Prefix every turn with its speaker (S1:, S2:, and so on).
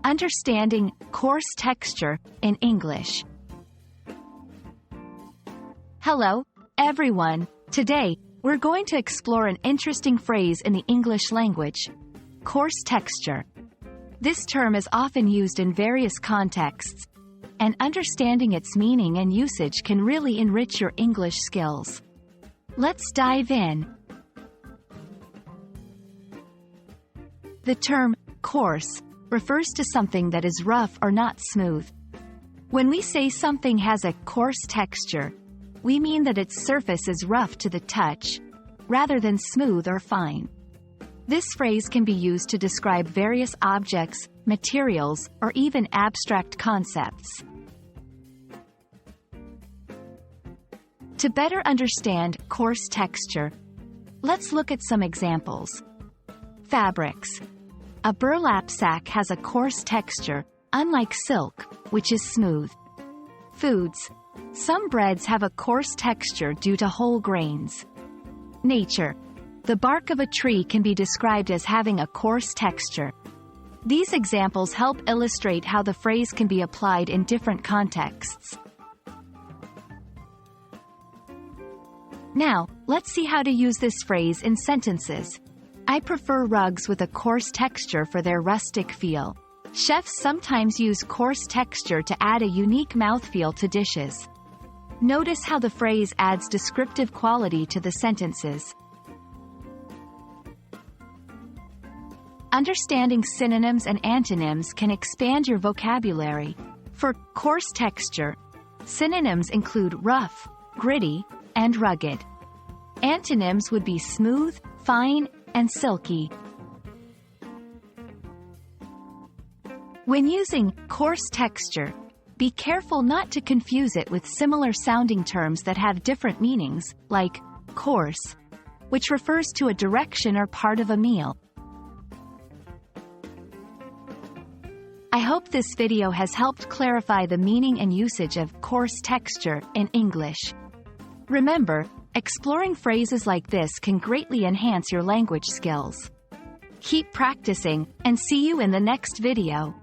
S1: Understanding coarse texture in English. Hello, everyone. Today, we're going to explore an interesting phrase in the English language: coarse texture. This term is often used in various contexts, and understanding its meaning and usage can really enrich your English skills. Let's dive in. The term coarse refers to something that is rough or not smooth. When we say something has a coarse texture, we mean that its surface is rough to the touch, rather than smooth or fine. This phrase can be used to describe various objects, materials, or even abstract concepts. To better understand coarse texture, let's look at some examples. Fabrics. A burlap sack has a coarse texture, unlike silk, which is smooth. Foods. Some breads have a coarse texture due to whole grains. Nature. The bark of a tree can be described as having a coarse texture. These examples help illustrate how the phrase can be applied in different contexts. Now, let's see how to use this phrase in sentences. I prefer rugs with a coarse texture for their rustic feel. Chefs sometimes use coarse texture to add a unique mouthfeel to dishes. Notice how the phrase adds descriptive quality to the sentences. Understanding synonyms and antonyms can expand your vocabulary. For coarse texture, synonyms include rough, gritty, and rugged. Antonyms would be smooth, fine, and silky. When using coarse texture, be careful not to confuse it with similar sounding terms that have different meanings, like coarse, which refers to a direction or part of a meal. I hope this video has helped clarify the meaning and usage of coarse texture in English. Remember, exploring phrases like this can greatly enhance your language skills. Keep practicing, and see you in the next video.